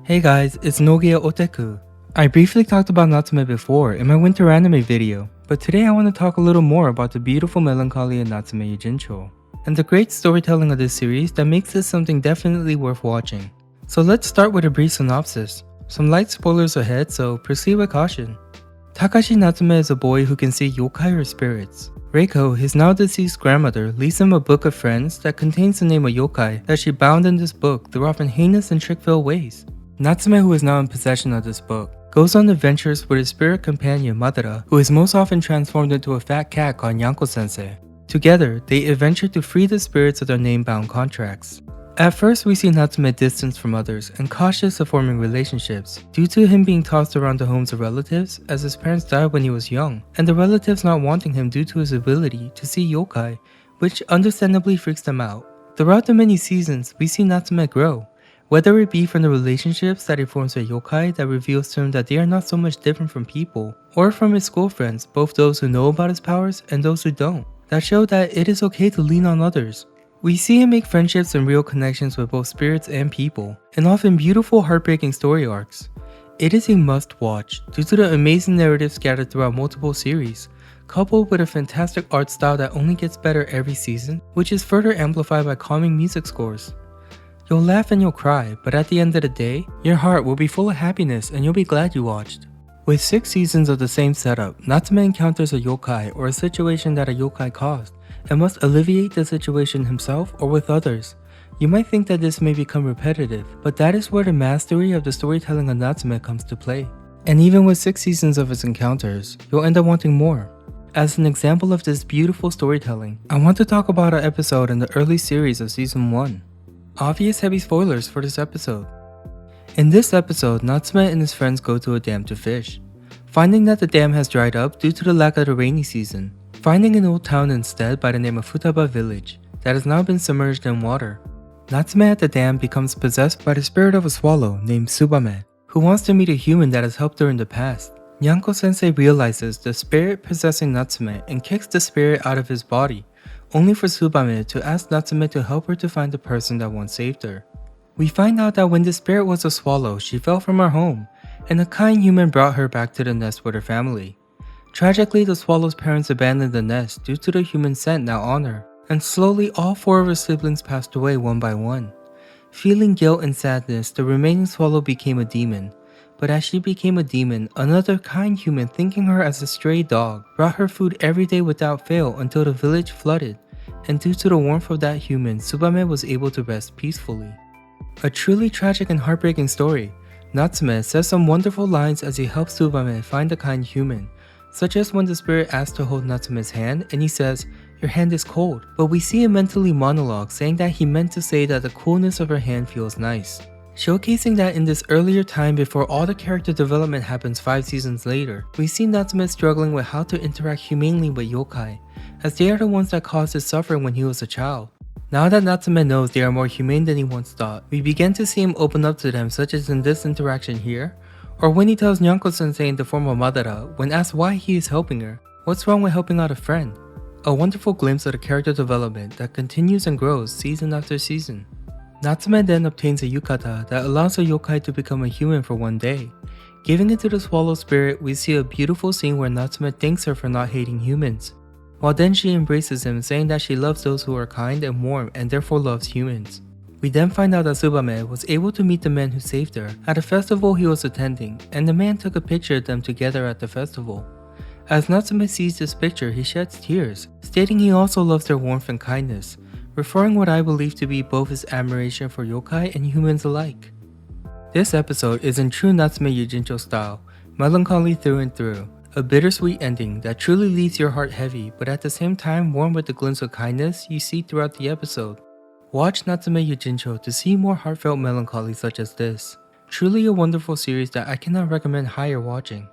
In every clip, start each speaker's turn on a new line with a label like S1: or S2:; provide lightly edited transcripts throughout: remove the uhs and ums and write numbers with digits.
S1: Hey guys, it's Nogia Oteku. I briefly talked about Natsume before in my winter anime video, but today I want to talk a little more about the beautiful melancholy in Natsume Yujincho, and the great storytelling of this series that makes this something definitely worth watching. So let's start with a brief synopsis. Some light spoilers ahead, so proceed with caution. Takashi Natsume is a boy who can see yokai or spirits. Reiko, his now deceased grandmother, leaves him a book of friends that contains the name of yokai that she bound in this book through often heinous and trick-filled ways. Natsume, who is now in possession of this book, goes on adventures with his spirit companion Madara, who is most often transformed into a fat cat called Nyanko-sensei. Together, they adventure to free the spirits of their name-bound contracts. At first, we see Natsume distanced from others and cautious of forming relationships, due to him being tossed around the homes of relatives as his parents died when he was young, and the relatives not wanting him due to his ability to see yokai, which understandably freaks them out. Throughout the many seasons, we see Natsume grow, whether it be from the relationships that he forms with yokai that reveals to him that they are not so much different from people, or from his school friends, both those who know about his powers and those who don't, that show that it is okay to lean on others. We see him make friendships and real connections with both spirits and people, and often beautiful heartbreaking story arcs. It is a must watch due to the amazing narrative scattered throughout multiple series, coupled with a fantastic art style that only gets better every season, which is further amplified by calming music scores. You'll laugh and you'll cry, but at the end of the day, your heart will be full of happiness and you'll be glad you watched. With 6 seasons of the same setup, Natsume encounters a yokai or a situation that a yokai caused, and must alleviate the situation himself or with others. You might think that this may become repetitive, but that is where the mastery of the storytelling of Natsume comes to play. And even with 6 seasons of his encounters, you'll end up wanting more. As an example of this beautiful storytelling, I want to talk about an episode in the early series of season 1. Obvious heavy spoilers for this episode. In this episode, Natsume and his friends go to a dam to fish, finding that the dam has dried up due to the lack of the rainy season. Finding an old town instead by the name of Futaba Village that has now been submerged in water. Natsume at the dam becomes possessed by the spirit of a swallow named Tsubame, who wants to meet a human that has helped her in the past. Nyanko-sensei realizes the spirit possessing Natsume and kicks the spirit out of his body, only for Tsubame to ask Natsume to help her to find the person that once saved her. We find out that when the spirit was a swallow, she fell from her home, and a kind human brought her back to the nest with her family. Tragically, the swallow's parents abandoned the nest due to the human scent now on her, and slowly all 4 of her siblings passed away one by one. Feeling guilt and sadness, the remaining swallow became a demon, but as she became a demon, another kind human thinking her as a stray dog brought her food every day without fail until the village flooded, and due to the warmth of that human, Tsubame was able to rest peacefully. A truly tragic and heartbreaking story. Natsume says some wonderful lines as he helps Tsubame find a kind human, such as when the spirit asks to hold Natsume's hand and he says, "Your hand is cold," but we see him mentally monologue saying that he meant to say that the coolness of her hand feels nice. Showcasing that in this earlier time before all the character development happens 5 seasons later, we see Natsume struggling with how to interact humanely with yokai, as they are the ones that caused his suffering when he was a child. Now that Natsume knows they are more humane than he once thought, we begin to see him open up to them, such as in this interaction here, or when he tells Nyanko-sensei in the form of Madara when asked why he is helping her, what's wrong with helping out a friend? A wonderful glimpse of the character development that continues and grows season after season. Natsume then obtains a yukata that allows a yokai to become a human for one day. Giving it to the swallow spirit, we see a beautiful scene where Natsume thanks her for not hating humans, while then she embraces him, saying that she loves those who are kind and warm and therefore loves humans. We then find out that Tsubame was able to meet the man who saved her at a festival he was attending, and the man took a picture of them together at the festival. As Natsume sees this picture, he sheds tears, stating he also loves their warmth and kindness, referring what I believe to be both his admiration for yokai and humans alike. This episode is in true Natsume Yujincho style, melancholy through and through, a bittersweet ending that truly leaves your heart heavy but at the same time warm with the glimpse of kindness you see throughout the episode. Watch Natsume Yujincho to see more heartfelt melancholy such as this. Truly a wonderful series that I cannot recommend higher watching.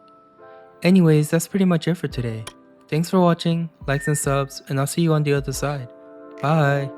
S1: Anyways, that's pretty much it for today. Thanks for watching, likes and subs, and I'll see you on the other side. Bye!